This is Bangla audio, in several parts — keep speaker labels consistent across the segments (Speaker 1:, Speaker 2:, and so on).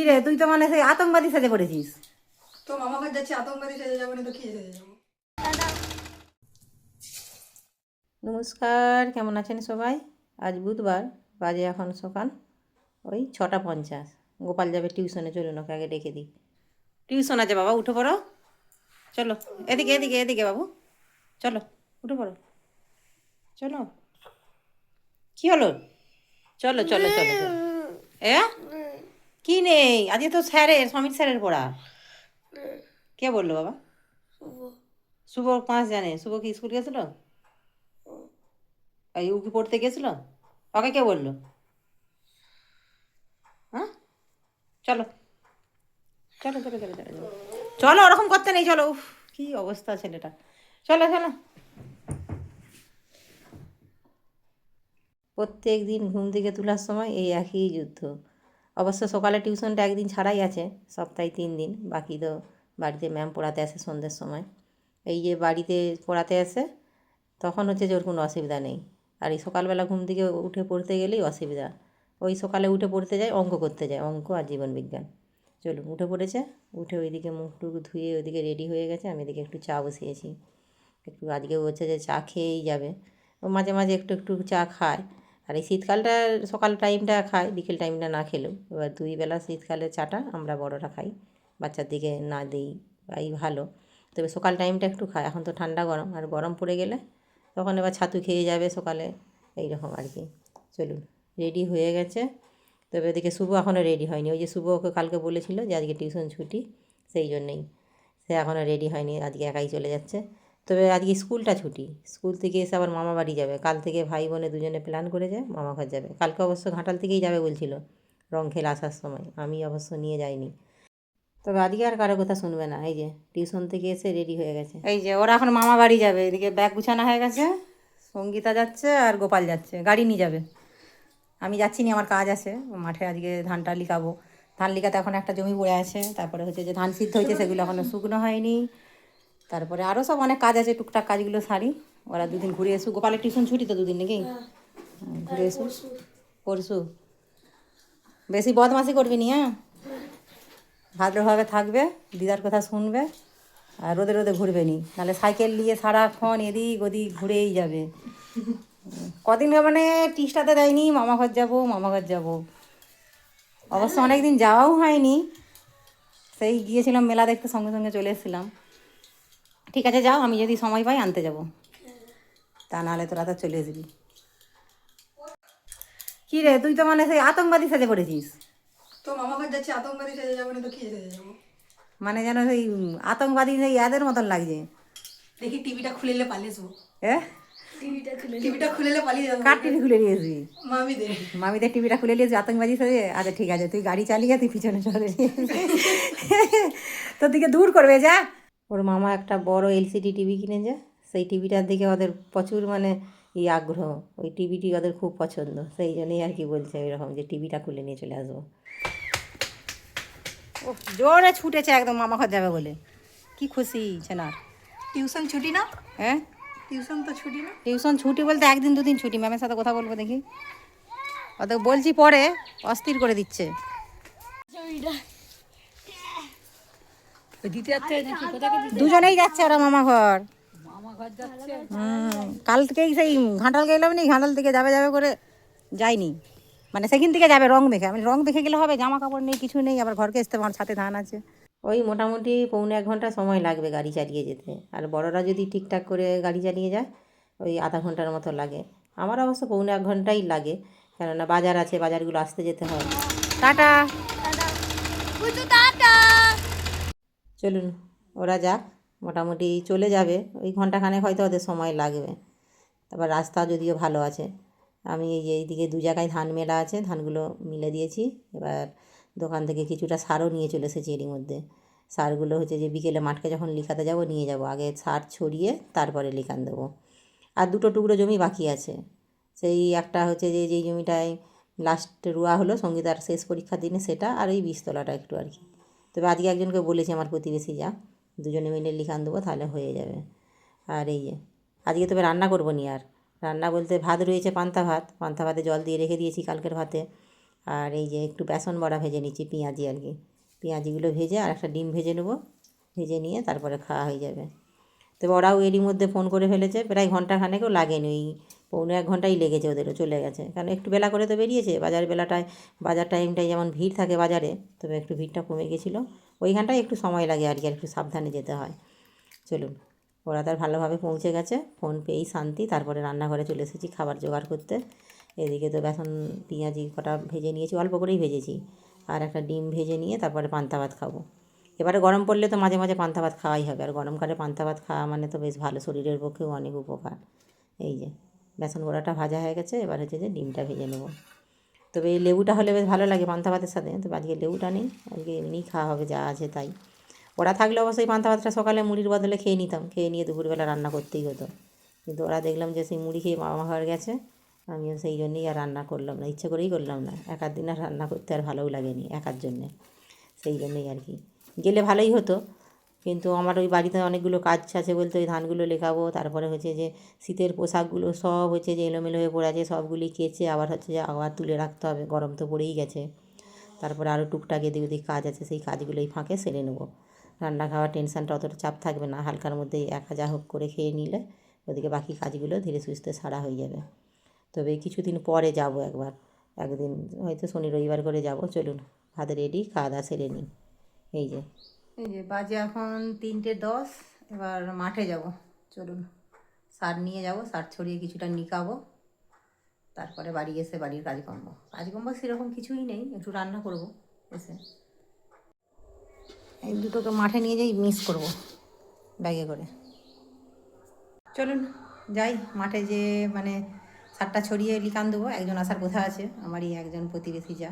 Speaker 1: কি রে, তুই তো মানে সেই আতঙ্কবাদী সেজে পড়েছিস।
Speaker 2: তো মামা ঘর যাচ্ছি, আতঙ্কবাদী সেজে যাবো না তো কি সেজে যাবো?
Speaker 1: নমস্কার, কেমন আছেন সবাই? আজ বুধবার, বাজে এখন সকাল ওই 6:50। গোপাল যাবে টিউশনে, চলুন ওকে আগে রেখে দিই। টিউশন আছে বাবা, উঠে পড়ো। চলো এদিকে এদিকে এদিকে বাবু, চলো উঠে পড়ো, চলো। কি হলো? চলো চলো চলো চলো। এ কি নেই, আজকে তো স্যারের, সমীর স্যারের পড়া। কে বললো বাবা? শুভ 5 জানে। শুভ কি স্কুল গেছিল? এই ও কি পড়তে গেছিল? ওকে কে বললো? হ্যাঁ, চলো চলো চলো চলো চলো চলো চলো, ওরকম করতে নেই, চলো। উফ, কি অবস্থা ছেলেটা। চলো চলো। প্রত্যেক দিন ঘুম থেকে তোলার সময় এই একই যুদ্ধ। অবশ্য সকালে টিউশনটা একদিন ছাড়াই আছে, সপ্তাহে 3 দিন। বাকি তো বাড়িতে ম্যাম পড়াতে আসে সন্ধ্যের সময়। এই যে বাড়িতে পড়াতে আসে, তখন হচ্ছে যে ওর কোনো অসুবিধা নেই। আর এই সকালবেলা ঘুম থেকে উঠে পড়তে গেলেই অসুবিধা। ওই সকালে উঠে পড়তে যায়, অঙ্ক করতে যায়, অঙ্ক আর জীবনবিজ্ঞান। চলুন, উঠে পড়েছে। উঠে ওইদিকে মুখ টুক ধুয়ে ওইদিকে রেডি হয়ে গেছে, আমি এদিকে একটু চা বসিয়েছি। একটু আজকে হচ্ছে যে চা খেয়েই যাবে। ও মাঝে মাঝে একটু একটু চা খায়। আর এই শীতকালটা সকাল টাইমটা খায়, বিকেল টাইমটা না খেলেও। এবার 2 বেলা শীতকালে চাটা আমরা বড়রা খাই, বাচ্চার দিকে না দিই, এই ভালো। তবে সকাল টাইমটা একটু খায়। এখন তো ঠান্ডা গরম, আর গরম পড়ে গেলে তখন এবার ছাতু খেয়ে যাবে সকালে, এই রকম আর কি। চলুন, রেডি হয়ে গেছে। তবে এদিকে শুভ এখনও রেডি হয়নি। ওই যে শুভ ওকে কালকে বলেছিল যে আজকে টিউশন ছুটি, সেই জন্যেই সে এখনও রেডি হয়নি, আজকে একাই চলে যাচ্ছে। তবে আজকে স্কুলটা ছুটি, স্কুল থেকে এসে আবার মামা বাড়ি যাবে। কাল থেকে ভাই বোনে দুজনে প্ল্যান করে যায় মামা ঘর যাবে। কালকে অবশ্য ঘাটাল থেকেই যাবে বলছিল, রংখেল আসার সময়। আমি অবশ্য নিয়ে যাইনি। তবে আজকে আর কারো কথা শুনবে না। এই যে টিউশন থেকে এসে রেডি হয়ে গেছে। এই যে ওরা এখন মামা বাড়ি যাবে, এদিকে ব্যাগ গুছানো হয়ে গেছে। সঙ্গীতা যাচ্ছে আর গোপাল যাচ্ছে, গাড়ি নিয়ে যাবে। আমি যাচ্ছি না, আমার কাজ আছে মাঠে। আজকে ধানটা লিখাবো। ধান লিখাতে এখন একটা জমি পড়ে আছে, তারপরে হচ্ছে যে ধান সিদ্ধ হয়েছে সেগুলো এখনও শুকনো হয়নি। তারপরে আরও সব অনেক কাজ আছে, টুকটাক কাজগুলো সারি। ওরা দুদিন ঘুরে এসু। গোপালের টিউশন ছুটি তো দুদিন নাকি? ঘুরে এসু। পরশু বেশি বদমাশি করবি নি, হ্যাঁ? ভাদ্রভাবে থাকবে, দিদার কথা শুনবে, আর রোদে রোদে ঘুরবে নি, নাহলে সাইকেল নিয়ে সারাক্ষণ এদিক ওদিক ঘুরেই যাবে। কদিন মানে টিসটাতে দেয়নি, মামা ঘর যাবো মামা ঘর যাবো। অবশ্য অনেক দিন যাওয়াও হয়নি। সেই গিয়েছিলাম মেলা দেখতে, সঙ্গে সঙ্গে চলে এসেছিলাম। ঠিক আছে যাও, আমি যদি সময় পাই আনতে যাব। তা নাহলে তোরা তো চলে আসবি। কি রে, তুই তো মানে সেই আতঙ্কবাদী সেজে পড়েছিস।
Speaker 2: তো মামা ঘর যাচ্ছি, আতঙ্কবাদী সেজে যাবো না তো কি সেজে যাবো?
Speaker 1: মানে যেন সেই আতঙ্কবাদী সেই এদের মতন লাগছে।
Speaker 2: দেখি টিভিটা খুলে নিলে পালিয়ে যাবো।
Speaker 1: হ্যাঁ,
Speaker 2: টিভিটা খুলে নিলে পালিয়ে যাবো।
Speaker 1: কার টিভি খুলে নিয়েছি?
Speaker 2: মামিদের।
Speaker 1: মামিদের টিভিটা খুলে নিয়েছি আতঙ্কবাদী সেজে? আচ্ছা ঠিক আছে, তুই গাড়ি চালিয়ে তুই পিছনে চলে তোর দিকে দূর করবে যা। ওর মামা একটা বড় এলসিডি টিভি কিনেছে, সেই টিভিটার দিকে ওদের প্রচুর মানে আগ্রহ। ওই টিভিটি ওদের খুব পছন্দ, সেই জন্যই আর কি বলছে এরকম যে টিভিটা খুলে নিয়ে চলে আসবো। ও জোরে ছুটেছে একদম মামা ঘর যাবে বলে। কি খুশি ছেনার।
Speaker 2: টিউশন ছুটি না?
Speaker 1: হ্যাঁ,
Speaker 2: টিউশন তো ছুটি না।
Speaker 1: টিউশন ছুটি বলতে একদিন দুদিন ছুটি। ম্যামের সাথে কথা বলবো দেখি, ওদের বলছি পরে, অস্থির করে দিচ্ছে। দুজনেই যাচ্ছে ওরা মামা ঘর। কাল থেকেই সেই ঘাটাল গেলাম নি, ঘাটাল থেকে যাবে যাবে করে যায়নি। মানে সেখান থেকে যাবে রং মেখে। আমি রং মেখে গেলে হবে? জামা কাপড় নেই, কিছু নেই। আবার ঘরকে আসতে আমার সাথে ধান আছে। ওই মোটামুটি 1.25 ঘন্টা সময় লাগবে গাড়ি চালিয়ে যেতে। আর বড়রা যদি ঠিকঠাক করে গাড়ি চালিয়ে যায়, ওই আধা ঘন্টার মতো লাগে। আমার অবশ্য 1.25 ঘন্টাই লাগে, কেননা বাজার আছে, বাজারগুলো আসতে যেতে হয়। টাটা। চলুন, ওরা যাক। মোটামুটি চলে যাবে, ওই ঘন্টাখানেক হয়তো ওদের সময় লাগবে। তারপর রাস্তা যদিও ভালো আছে। আমি এই যে এইদিকে 2 জায়গায় ধান মেলা আছে, ধানগুলো মিলে দিয়েছি। এবার দোকান থেকে কিছুটা সারও নিয়ে চলে এসেছি এরই মধ্যে। সারগুলো হচ্ছে যে বিকেলে মাঠকে যখন লিখাতে যাব নিয়ে যাব, আগে সার ছড়িয়ে তারপরে লিখান দেবো। আর 2 টুকরো জমি বাকি আছে। সেই একটা হচ্ছে যে যেই জমিটায় লাস্ট রোয়া হলো সঙ্গীতার শেষ পরীক্ষার দিনে, সেটা আর এই বীজতলাটা একটু আর কি। তবে আজকে একজনকে বলেছি, আমার প্রতিবেশী যা, দুজনে মিলে লিখান দেবো, তাহলে হয়ে যাবে। আর এই যে আজকে তবে রান্না করবো নি আর। রান্না বলতে ভাত রয়েছে, পান্তা ভাত। পান্তা ভাতে জল দিয়ে রেখে দিয়েছি কালকের ভাতে। আর এই যে একটু বেসন বড়া ভেজে নিচ্ছি, পেঁয়াজি আর কি, পেঁয়াজিগুলো ভেজে আর একটা ডিম ভেজে নেবো, ভেজে নিয়ে তারপরে খাওয়া হয়ে যাবে। তবে ওরাও এরই মধ্যে ফোন করে ফেলেছে, প্রায় ঘন্টাখানেকও লাগেনি, ওই পৌনে 1 ঘন্টাই লেগেছে ওদেরও, চলে গেছে। কারণ একটু বেলা করে তো বেরিয়েছে, বাজার টাইমটায় যেমন ভিড় থাকে বাজারে, তবে একটু ভিড়টা কমে গেছিলো ওইখানটায়, একটু সময় লাগে আর কি, আর একটু সাবধানে যেতে হয়। চলুন, ওরা তার ভালোভাবে পৌঁছে গেছে, ফোন পেয়েই শান্তি। তারপরে রান্নাঘরে চলে এসেছি খাবার জোগাড় করতে। এদিকে তো বেসন পেঁয়াজি কটা ভেজে নিয়েছি, অল্প করেই ভেজেছি, আর একটা ডিম ভেজে নিয়ে তারপরে পান্তা ভাত খাবো। এবারে গরম পড়লে তো মাঝে মাঝে পান্তা ভাত খাওয়াই হবে, আর গরমকালে পান্তা ভাত খাওয়া মানে তো বেশ ভালো, শরীরের পক্ষেও অনেক উপকার। এই যে বেসন বড়াটা ভাজা হয়ে গেছে, এবার হচ্ছে যে ডিমটা ভেজে নেবো। তবে এই লেবুটা হলে বেশ ভালো লাগে পান্তা ভাতের সাথে, তবে আজকে লেবুটা নেই, আজকে এমনিই খাওয়া হবে যা আছে তাই। ওরা থাকলে অবশ্যই পান্তা ভাতটা সকালে মুড়ির বদলে খেয়ে নিতাম, খেয়ে নিয়ে দুপুরবেলা রান্না করতেই হতো। কিন্তু ওরা দেখলাম যে সেই মুড়ি খেয়ে মামা ঘর গেছে, আমিও সেই জন্যেই আর রান্না করলাম না, ইচ্ছে করেই করলাম না। একার দিন আর রান্না করতে আর ভালোও লাগেনি একার জন্যে, সেই জন্যেই আর কি। গেলে ভালোই হতো, কিন্তু আমার ওই বাড়িতে অনেকগুলো কাজ আছে বলতে, ওই ধানগুলো লেখাবো, তারপরে হচ্ছে যে শীতের পোশাকগুলো সব হচ্ছে যে এলোমেলো হয়ে পড়ে আছে, সবগুলি কেচে আবার হচ্ছে যে আবার তুলে রাখতে হবে, গরম তো পড়েই গেছে। তারপরে আরও টুকটাক এদিক ওদিক কাজ আছে, সেই কাজগুলোই ফাঁকে সেরে নেবো। রান্না খাওয়ার টেনশানটা অতটা চাপ থাকবে না, হালকার মধ্যেই একা যা হোক করে খেয়ে নিলে ওদিকে বাকি কাজগুলো ধীরে সুস্থে সারা হয়ে যাবে। তবে কিছুদিন পরে যাব একবার, একদিন হয়তো শনি রবিবার করে যাব। চলুন ভাত রেডি, খাওয়া দাওয়া সেরে নিই। এই যে বাজে এখন 3:10, এবার মাঠে যাব। চলুন, সার নিয়ে যাব, সার ছড়িয়ে কিছুটা নিকাবো, তারপরে বাড়ি এসে বাড়ির কাজকর্ম সেরকম কিছুই নেই, একটু রান্না করব এসে। এই দুটোকে মাঠে নিয়ে যাই, মিস করব ব্যাগে করে। চলুন যাই মাঠে, যে মানে সারটা ছড়িয়ে লিখান দেবো। একজন আসার কথা আছে, আমারই একজন প্রতিবেশী যা,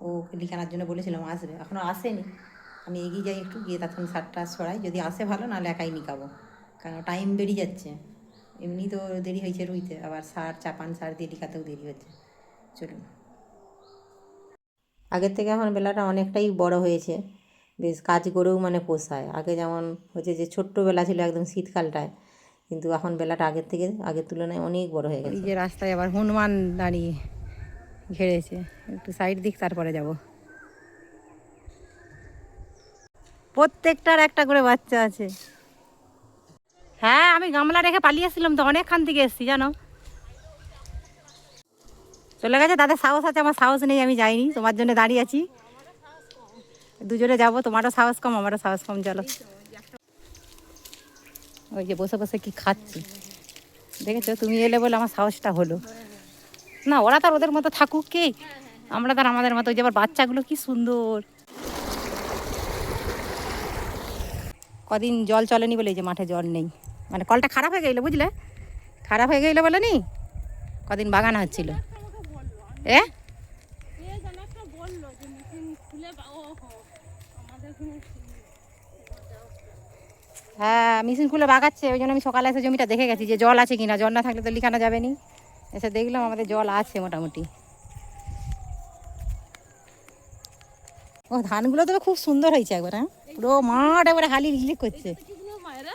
Speaker 1: ও লিখানোর জন্য বলেছিলাম আসবে, এখনও আসেনি। আমি এগিয়ে যাই একটু, গিয়ে তখন সারটা ছড়াই, যদি আসে ভালো, নাহলে একাই নিকাবো, কারণ টাইম বেরিয়ে যাচ্ছে। এমনি তো দেরি হয়েছে রুইতে, আবার চাপান সার দিয়ে লিখাতেও দেরি হচ্ছে। চলুন, আগের থেকে এখন বেলাটা অনেকটাই বড় হয়েছে, বেশ কাজ করেও মানে পোষায়। আগে যেমন হচ্ছে যে ছোট্টবেলা ছিল একদম শীতকালটায়, কিন্তু এখন বেলাটা আগের তুলনায় অনেক বড় হয়ে গেছে। এই যে রাস্তায় আবার হনুমান দাঁড়িয়ে ঘেরেছে, একটু সাইড দিক তারপরে যাব। প্রত্যেকটার একটা করে বাচ্চা আছে। হ্যাঁ, আমি গামলা রেখে পালিয়েছিলাম তো, অনেকক্ষণ থেকে এসছি জানো। চলে গেছে, তাদের সাহস আছে, আমার সাহস নেই, আমি যাইনি, তোমার জন্য দাঁড়িয়ে আছি। দুজনে যাবো, তোমারও সাহস কম আমারও সাহস কম, চলো। ওই যে বসে বসে কি খাচ্ছি দেখেছো, তুমি এলে বলে আমার সাহসটা হলো। না, ওরা তার ওদের মতো থাকুক, কে আমরা তার আমাদের মতো। ওই যে আবার বাচ্চাগুলো কি সুন্দর। কদিন জল চলেনি বলে এই যে মাঠে জল নেই, মানে কলটা খারাপ হয়ে গেলো, বুঝলে, খারাপ হয়ে গেলো বলে নি, কদিন বাগান হচ্ছিল। এ হ্যাঁ, মেশিন খুলে বাগাচ্ছে, ওই জন্য আমি সকালে এসে জমিটা দেখে গেছি যে জল আছে কিনা, জল না থাকলে তো লিখানো যাবে নি। এসে দেখলাম আমাদের জল আছে মোটামুটি। ও ধানগুলো তবে খুব সুন্দর হয়েছে একবার, হ্যাঁ, পুরো মাঠ একবারে হালি ঝিলিক করছে।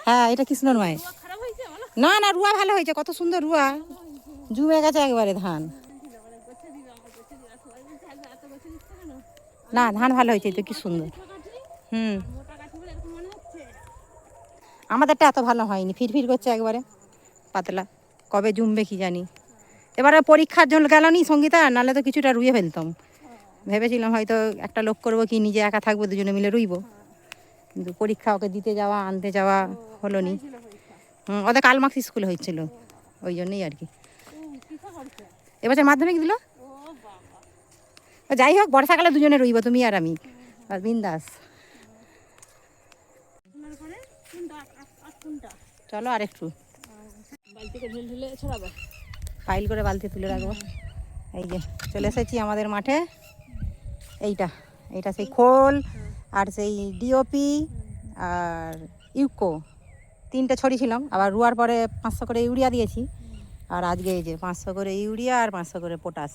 Speaker 1: হ্যাঁ, এটা কৃষ্ণর মায়ের। না না, রুয়া ভালো হয়েছে, কত সুন্দর রুয়া, জুমে গেছে একবারে ধান। না, ধান ভালো হয়েছে তো, কি সুন্দর। হুম, আমাদেরটা এত ভালো হয়নি, ফিরফির করছে একবারে পাতলা, কবে জুমবে কি জানি। এবারে পরীক্ষার জন্য গেল নি সঙ্গীতা, নাহলে তো কিছুটা রুয়ে ফেলতাম। ভেবেছিলাম হয়তো একটা লোক করবো, কি নিজে একা থাকবো, দুজনে মিলে রুইব, কিন্তু পরীক্ষা ওকে দিতে যাওয়া আনতে যাওয়া হলো নি। ওদের কালমার্কস স্কুলে হয়েছিল, ওই জন্যই আর কি। এবছর মাধ্যমিক দিল। যাই হোক, বর্ষাকালে দুজনে রইব, তুমি আর আমি, আর বিন্দাস। চলো আর একটু ফাইল করে বালতি তুলে রাখবো। এই যে চলে এসেছি আমাদের মাঠে। এইটা সেই খোল আর সেই ডিওপি আর ইউকো, 3টে ছড়িয়েছিলাম, আবার রুয়ার পরে 500 করে ইউরিয়া দিয়েছি। আর আজকে এই যে 500 করে ইউরিয়া আর 500 করে পটাশ,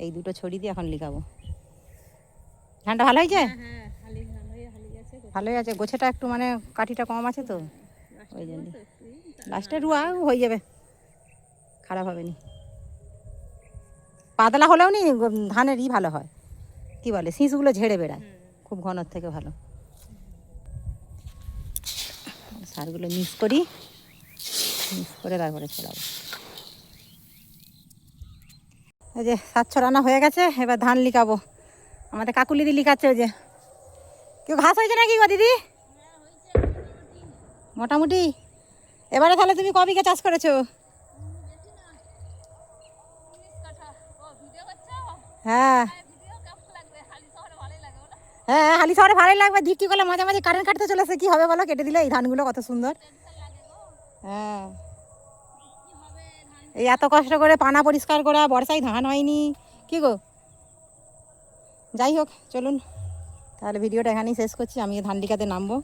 Speaker 1: এই দুটো ছড়ি দিয়ে এখন লিখাবো। ধানটা ভালো হয়েছে, ভালোই আছে, গোছেটা একটু মানে কাঠিটা কম আছে তো, ওই জন্য লাস্টে রুয়া হয়ে যাবে, খারাপ হবে নি। পাতলা হলেও নি ধানের ভালো হয়, কি বলে শীষগুলো ঝেড়ে বেড়ায়, খুব ঘনর থেকে ভালো। সারগুলো মিক্স করি, মিক্স করে তারপরে ছড়াবো। এই যে সার ছড়ানো হয়ে গেছে, এবার ধান লিকাবো। আমাদের কাকুলি দি লিকাচ্ছে। ওই যে কেউ ঘাস হয়েছে নাকি গো দিদি? মোটামুটি। এবারে তাহলে তুমি ক বিঘা চাষ করেছো? হ্যাঁ হ্যাঁ, হালি শহরে ভালোই লাগবে। ডিউটি করলে মাঝে মাঝে কারেন্ট কাটতে চলেছে, কি হবে বলো? কেটে দিলে এই ধানগুলো কত সুন্দর। হ্যাঁ, এই এত কষ্ট করে পানা পরিষ্কার করা, বর্ষায় ধান হয়নি, কি গো? যাই হোক, চলুন তাহলে ভিডিওটা এখানেই শেষ করছি। আমি ধান ডিকাতে নামবো।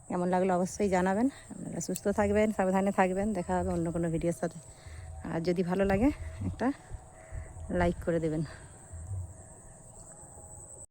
Speaker 1: কেমন লাগলো অবশ্যই জানাবেন। আপনারা সুস্থ থাকবেন, সাবধানে থাকবেন। দেখা হবে অন্য কোনো ভিডিওর সাথে। আর যদি ভালো লাগে একটা লাইক করে দেবেন।